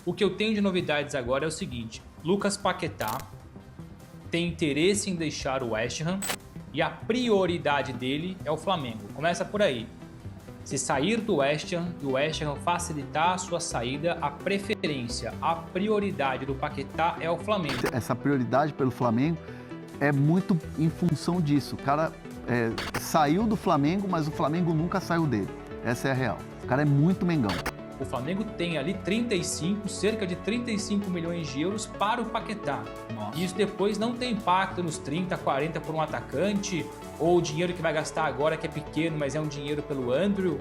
O que eu tenho de novidades agora é o seguinte: Lucas Paquetá tem interesse em deixar o West Ham e a prioridade dele é o Flamengo. Começa por aí. Se sair do West Ham e o West Ham facilitar a sua saída, a preferência, a prioridade do Paquetá é o Flamengo. Essa prioridade pelo Flamengo é muito em função disso. O cara saiu do Flamengo, mas o Flamengo nunca saiu dele. Essa é a real. O cara é muito Mengão. O Flamengo tem ali cerca de 35 milhões de euros para o Paquetá. Nossa. Isso depois não tem impacto nos 30, 40 por um atacante, ou o dinheiro que vai gastar agora que é pequeno, mas é um dinheiro pelo Andrew.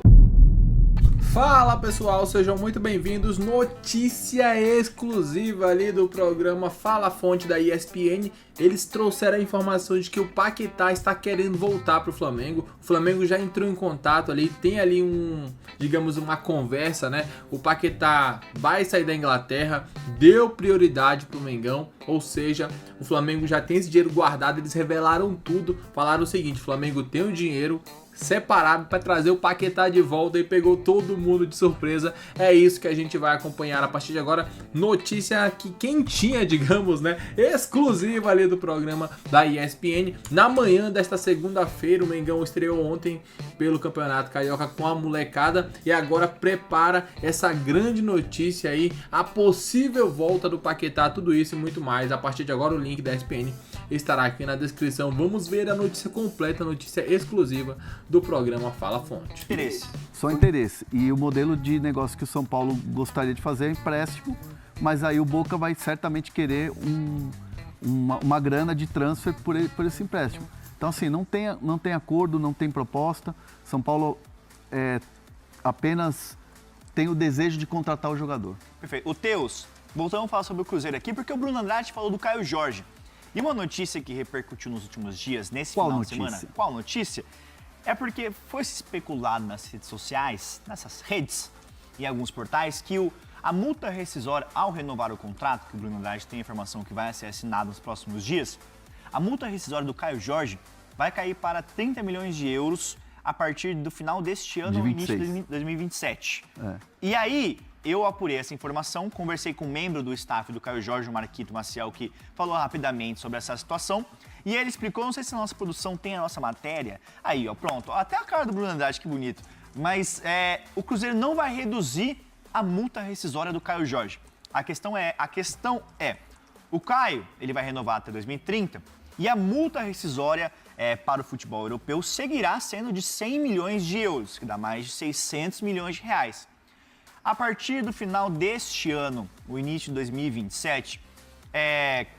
Fala pessoal, sejam muito bem-vindos. Notícia exclusiva ali do programa Fala Fonte da ESPN. Eles trouxeram a informação de que o Paquetá está querendo voltar para o Flamengo. O Flamengo já entrou em contato ali, tem ali uma conversa, né? O Paquetá vai sair da Inglaterra, deu prioridade para o Mengão, ou seja, o Flamengo já tem esse dinheiro guardado. Eles revelaram tudo, falaram o seguinte: o Flamengo tem o dinheiro separado para trazer o Paquetá de volta e pegou todo mundo de surpresa. É isso que a gente vai acompanhar a partir de agora. Notícia aqui quentinha, digamos, né? Exclusiva ali do programa da ESPN. Na manhã desta segunda-feira, o Mengão estreou ontem pelo Campeonato Carioca com a molecada e agora prepara essa grande notícia aí, a possível volta do Paquetá, tudo isso e muito mais. A partir de agora o link da ESPN estará aqui na descrição. Vamos ver a notícia completa, a notícia exclusiva do programa Fala Fonte. Interesse. Só interesse. E o modelo de negócio que o São Paulo gostaria de fazer é empréstimo, mas aí o Boca vai certamente querer uma grana de transfer por esse empréstimo. Então assim, não tem acordo, não tem proposta. São Paulo apenas tem o desejo de contratar o jogador. Perfeito. O Teus, voltamos a falar sobre o Cruzeiro aqui, porque o Bruno Andrade falou do Caio Jorge. E uma notícia que repercutiu nos últimos dias, nesse final de semana, qual notícia? É porque foi se especulado nas redes sociais, nessas redes e alguns portais, que a multa rescisória ao renovar o contrato, que o Bruno Andrade tem a informação que vai ser assinado nos próximos dias, a multa rescisória do Caio Jorge vai cair para 30 milhões de euros a partir do final deste ano, no início de 2027. E aí, eu apurei essa informação, conversei com um membro do staff do Caio Jorge, o Marquito Maciel, que falou rapidamente sobre essa situação. E ele explicou, não sei se a nossa produção tem a nossa matéria. Aí, ó, pronto. Até a cara do Bruno Andrade, que bonito. Mas o Cruzeiro não vai reduzir a multa rescisória do Caio Jorge. A questão é, o Caio, ele vai renovar até 2030 e a multa rescisória para o futebol europeu seguirá sendo de 100 milhões de euros, que dá mais de 600 milhões de reais. A partir do final deste ano, o início de 2027,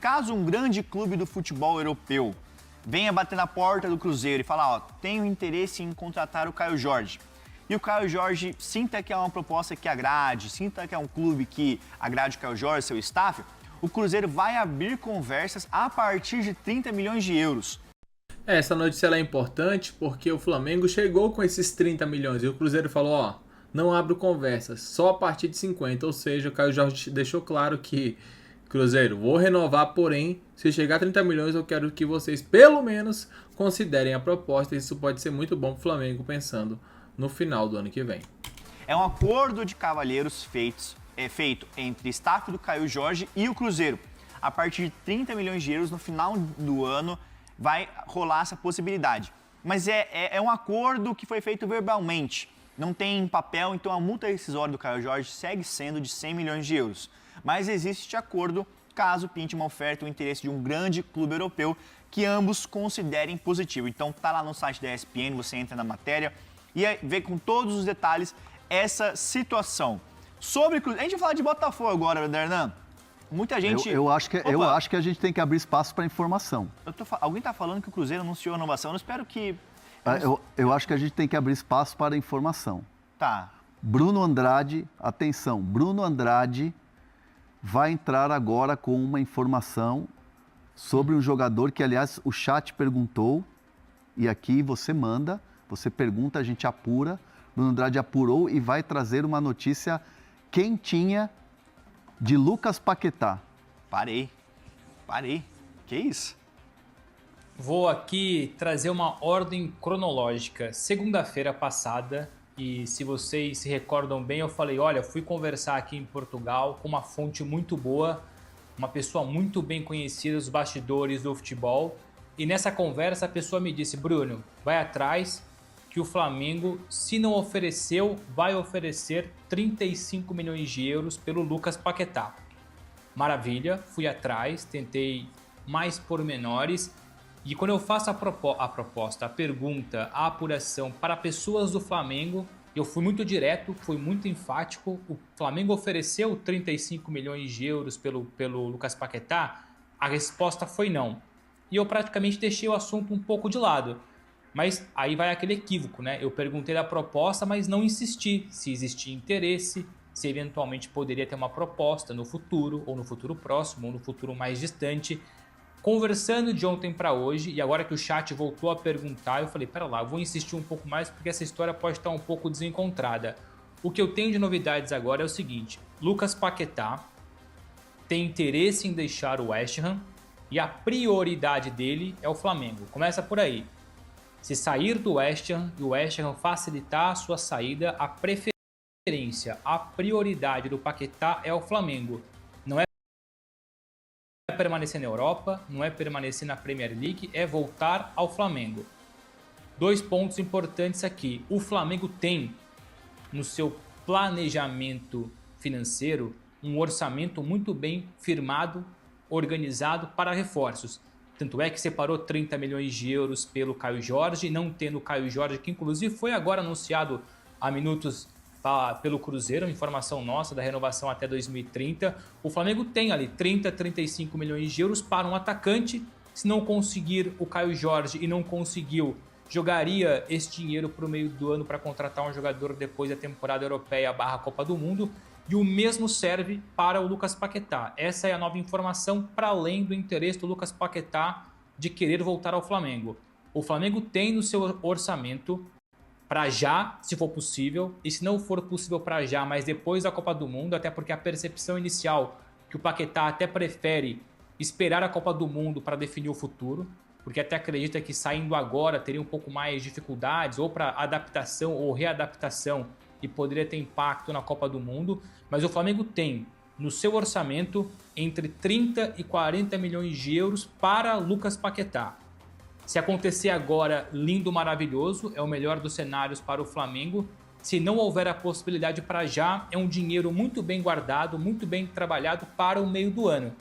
caso um grande clube do futebol europeu venha bater na porta do Cruzeiro e falar, ó, tenho interesse em contratar o Caio Jorge, e o Caio Jorge sinta que é uma proposta que agrade, sinta que é um clube que agrade o Caio Jorge, seu staff, o Cruzeiro vai abrir conversas a partir de 30 milhões de euros. Essa notícia ela é importante porque o Flamengo chegou com esses 30 milhões e o Cruzeiro falou, ó, não abro conversas, só a partir de 50, ou seja, o Caio Jorge deixou claro que, Cruzeiro, vou renovar, porém, se chegar a 30 milhões, eu quero que vocês, pelo menos, considerem a proposta. Isso pode ser muito bom para o Flamengo, pensando no final do ano que vem. É um acordo de cavalheiros feito entre staff do Caio Jorge e o Cruzeiro. A partir de 30 milhões de euros no final do ano vai rolar essa possibilidade. Mas é um acordo que foi feito verbalmente. Não tem papel, então a multa rescisória do Caio Jorge segue sendo de 100 milhões de euros. Mas existe este acordo caso pinte uma oferta ou interesse de um grande clube europeu que ambos considerem positivo. Então tá lá no site da ESPN, você entra na matéria e vê com todos os detalhes essa situação. Sobre Cruzeiro, a gente vai falar de Botafogo agora, Dernan. Muita gente... Eu acho que a gente tem que abrir espaço para informação. Alguém está falando que o Cruzeiro anunciou a renovação, eu espero que... Eu acho que a gente tem que abrir espaço para informação. Tá. Bruno Andrade, atenção, Bruno Andrade vai entrar agora com uma informação sobre um jogador que, aliás, o chat perguntou, e aqui você manda, você pergunta, a gente apura. Bruno Andrade apurou e vai trazer uma notícia quentinha de Lucas Paquetá. Parei. Que isso? Vou aqui trazer uma ordem cronológica. Segunda-feira passada E se vocês se recordam bem, eu falei, olha, fui conversar aqui em Portugal com uma fonte muito boa, uma pessoa muito bem conhecida dos bastidores do futebol. E nessa conversa a pessoa me disse, Bruno, vai atrás que o Flamengo, se não ofereceu, vai oferecer 35 milhões de euros pelo Lucas Paquetá. Maravilha, fui atrás, tentei mais pormenores. E quando eu faço a proposta, a pergunta, a apuração para pessoas do Flamengo, eu fui muito direto, fui muito enfático. O Flamengo ofereceu 35 milhões de euros pelo Lucas Paquetá? A resposta foi não. E eu praticamente deixei o assunto um pouco de lado. Mas aí vai aquele equívoco, né? Eu perguntei da proposta, mas não insisti se existia interesse, se eventualmente poderia ter uma proposta no futuro, ou no futuro próximo, ou no futuro mais distante. Conversando de ontem para hoje, e agora que o chat voltou a perguntar, eu falei, pera lá, eu vou insistir um pouco mais porque essa história pode estar um pouco desencontrada. O que eu tenho de novidades agora é o seguinte, Lucas Paquetá tem interesse em deixar o West Ham e a prioridade dele é o Flamengo. Começa por aí. Se sair do West Ham e o West Ham facilitar a sua saída, a preferência, a prioridade do Paquetá é o Flamengo. Não é permanecer na Europa, não é permanecer na Premier League, é voltar ao Flamengo. 2 pontos importantes aqui. O Flamengo tem no seu planejamento financeiro um orçamento muito bem firmado, organizado para reforços. Tanto é que separou 30 milhões de euros pelo Caio Jorge, não tendo o Caio Jorge, que inclusive foi agora anunciado há minutos pelo Cruzeiro, informação nossa da renovação até 2030. O Flamengo tem ali 30, 35 milhões de euros para um atacante. Se não conseguir o Caio Jorge e não conseguiu, jogaria esse dinheiro para o meio do ano para contratar um jogador depois da temporada europeia / Copa do Mundo. E o mesmo serve para o Lucas Paquetá. Essa é a nova informação para além do interesse do Lucas Paquetá de querer voltar ao Flamengo. O Flamengo tem no seu orçamento para já, se for possível, e se não for possível para já, mas depois da Copa do Mundo, até porque a percepção inicial que o Paquetá até prefere esperar a Copa do Mundo para definir o futuro, porque até acredita que saindo agora teria um pouco mais de dificuldades ou para adaptação ou readaptação e poderia ter impacto na Copa do Mundo, mas o Flamengo tem no seu orçamento entre 30 e 40 milhões de euros para Lucas Paquetá. Se acontecer agora, lindo, maravilhoso, é o melhor dos cenários para o Flamengo. Se não houver a possibilidade para já, é um dinheiro muito bem guardado, muito bem trabalhado para o meio do ano,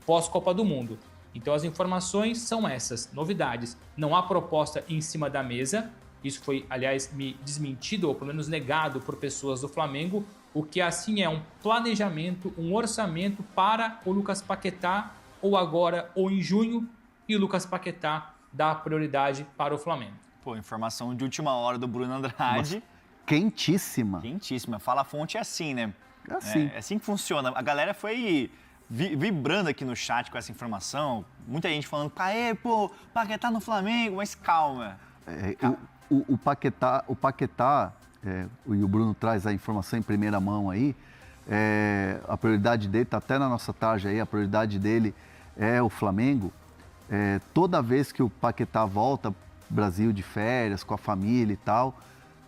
pós-Copa do Mundo. Então as informações são essas, novidades. Não há proposta em cima da mesa. Isso foi, aliás, desmentido ou pelo menos negado por pessoas do Flamengo. O que assim é um planejamento, um orçamento para o Lucas Paquetá, ou agora ou em junho, e o Lucas Paquetá dá prioridade para o Flamengo. Pô, informação de última hora do Bruno Andrade. Nossa, quentíssima. Quentíssima. Fala a fonte é assim, né? É assim. É assim que funciona. A galera foi vibrando aqui no chat com essa informação. Muita gente falando, pô, Paquetá no Flamengo, mas calma. O Paquetá, e o Bruno traz a informação em primeira mão aí, a prioridade dele, está até na nossa tarja aí, a prioridade dele é o Flamengo. Toda vez que o Paquetá volta Brasil de férias, com a família e tal,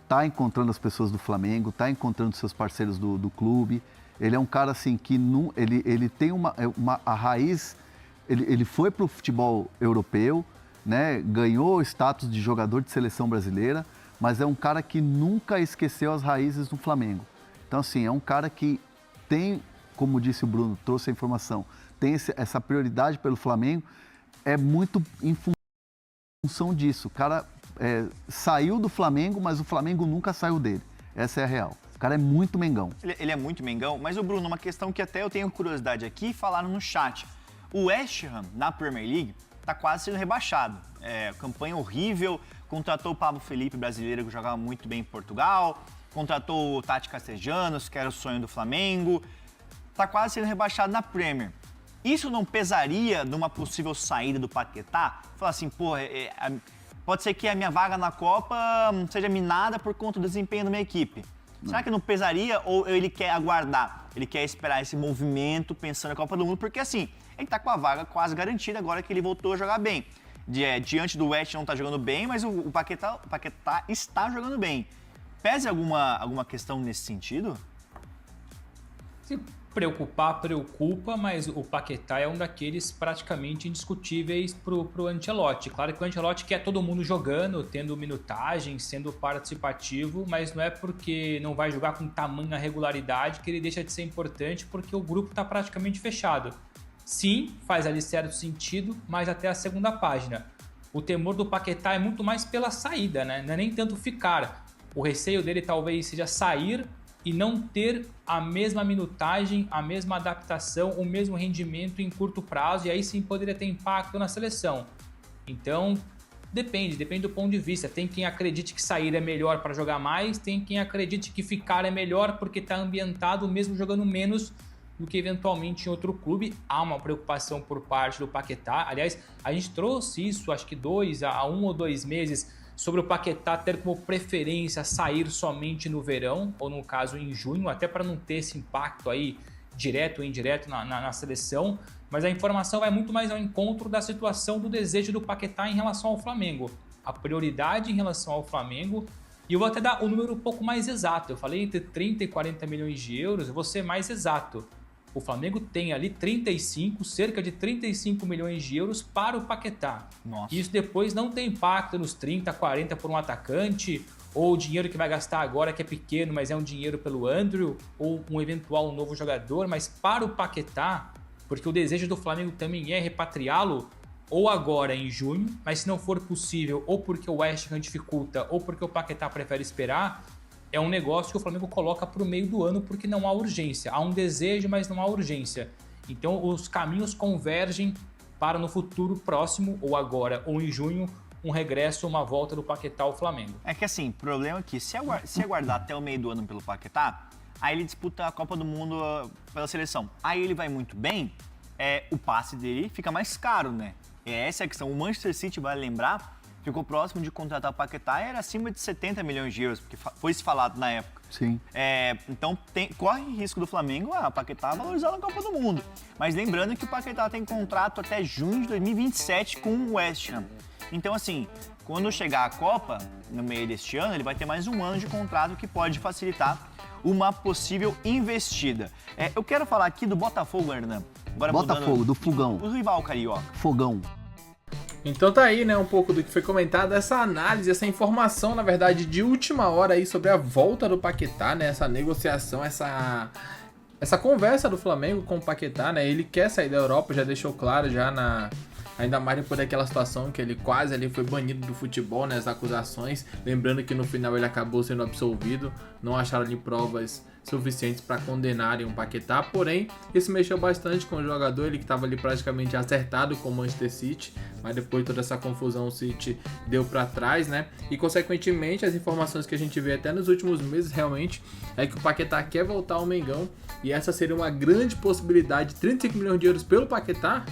tá encontrando as pessoas do Flamengo, tá encontrando seus parceiros do clube. Ele é um cara assim que ele tem a raiz, ele foi para o futebol europeu, né? Ganhou o status de jogador de seleção brasileira, mas é um cara que nunca esqueceu as raízes do Flamengo. Então assim, é um cara que tem, como disse o Bruno, trouxe a informação, tem essa prioridade pelo Flamengo, é muito em função disso. O cara saiu do Flamengo, mas o Flamengo nunca saiu dele. Essa é a real. O cara é muito Mengão. Ele é muito Mengão, mas o Bruno, uma questão que até eu tenho curiosidade aqui, falaram no chat. O West Ham, na Premier League, tá quase sendo rebaixado. Campanha horrível, contratou o Pablo Felipe, brasileiro, que jogava muito bem em Portugal, contratou o Tati Castellanos, que era o sonho do Flamengo, tá quase sendo rebaixado na Premier. Isso não pesaria numa possível saída do Paquetá? Falar assim, pode ser que a minha vaga na Copa seja minada por conta do desempenho da minha equipe. Não. Será que não pesaria ou ele quer aguardar? Ele quer esperar esse movimento pensando na Copa do Mundo? Porque assim, ele tá com a vaga quase garantida agora que ele voltou a jogar bem. Diante do West não tá jogando bem, mas o Paquetá está jogando bem. Pesa alguma questão nesse sentido? Se preocupar, preocupa, mas o Paquetá é um daqueles praticamente indiscutíveis pro Ancelotti. Claro que o Ancelotti quer todo mundo jogando, tendo minutagem, sendo participativo, mas não é porque não vai jogar com tamanha regularidade que ele deixa de ser importante, porque o grupo está praticamente fechado. Sim, faz ali certo sentido, mas até a segunda página. O temor do Paquetá é muito mais pela saída, né? Não é nem tanto ficar. O receio dele talvez seja sair e não ter a mesma minutagem, a mesma adaptação, o mesmo rendimento em curto prazo, e aí sim poderia ter impacto na seleção. Então, depende do ponto de vista. Tem quem acredite que sair é melhor para jogar mais, tem quem acredite que ficar é melhor porque está ambientado mesmo jogando menos do que eventualmente em outro clube. Há uma preocupação por parte do Paquetá. Aliás, a gente trouxe isso, acho que há 1 ou 2 meses, sobre o Paquetá ter como preferência sair somente no verão, ou no caso em junho, até para não ter esse impacto aí direto ou indireto na seleção, mas a informação vai muito mais ao encontro da situação do desejo do Paquetá em relação ao Flamengo. A prioridade em relação ao Flamengo, e eu vou até dar o número um pouco mais exato, eu falei entre 30 e 40 milhões de euros, eu vou ser mais exato. O Flamengo tem ali cerca de 35 milhões de euros para o Paquetá. Nossa. Isso depois não tem impacto nos 30, 40 por um atacante, ou o dinheiro que vai gastar agora que é pequeno, mas é um dinheiro pelo Andrew, ou um eventual novo jogador. Mas para o Paquetá, porque o desejo do Flamengo também é repatriá-lo, ou agora em junho, mas se não for possível, ou porque o West Ham dificulta, ou porque o Paquetá prefere esperar, é um negócio que o Flamengo coloca para o meio do ano porque não há urgência. Há um desejo, mas não há urgência. Então os caminhos convergem para no futuro próximo, ou agora, ou em junho, um regresso, uma volta do Paquetá ao Flamengo. É que assim, o problema é que se aguardar até o meio do ano pelo Paquetá, aí ele disputa a Copa do Mundo pela seleção. Aí ele vai muito bem, o passe dele fica mais caro, né? Essa é a questão. O Manchester City, vale lembrar, ficou próximo de contratar o Paquetá e era acima de 70 milhões de euros, porque foi se falado na época. Sim. Então corre risco do Flamengo o Paquetá valorizar na Copa do Mundo. Mas lembrando que o Paquetá tem contrato até junho de 2027 com o West Ham. Então assim, quando chegar a Copa, no meio deste ano, ele vai ter mais 1 ano de contrato que pode facilitar uma possível investida. Eu quero falar aqui do Botafogo, Hernan. Agora Botafogo, do Fogão. O rival carioca. Fogão. Então tá aí, né, um pouco do que foi comentado, essa análise, essa informação, na verdade, de última hora aí sobre a volta do Paquetá, né, essa negociação, essa conversa do Flamengo com o Paquetá, né, ele quer sair da Europa, já deixou claro, ainda mais depois daquela situação que ele quase ali foi banido do futebol, né, as acusações, lembrando que no final ele acabou sendo absolvido, não acharam ali provas suficientes para condenarem o Paquetá, porém, isso mexeu bastante com o jogador, ele que estava ali praticamente acertado com o Manchester City, mas depois de toda essa confusão o City deu para trás, né, e consequentemente as informações que a gente vê até nos últimos meses realmente é que o Paquetá quer voltar ao Mengão, e essa seria uma grande possibilidade, 35 milhões de euros pelo Paquetá.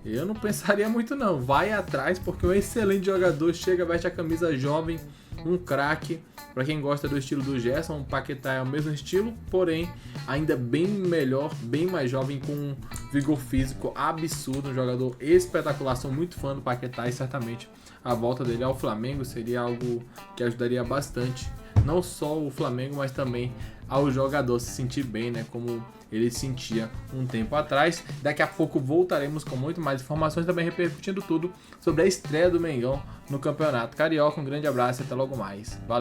Eu não pensaria muito não, vai atrás porque é um excelente jogador, chega, veste a camisa jovem, um craque. Para quem gosta do estilo do Gerson, o Paquetá é o mesmo estilo, porém ainda bem melhor, bem mais jovem, com um vigor físico absurdo, um jogador espetacular. Sou muito fã do Paquetá e certamente a volta dele ao Flamengo seria algo que ajudaria bastante, não só o Flamengo, mas também ao jogador se sentir bem, né, como ele sentia um tempo atrás. Daqui a pouco voltaremos com muito mais informações, também repercutindo tudo sobre a estreia do Mengão no Campeonato Carioca. Um grande abraço e até logo mais. Valeu!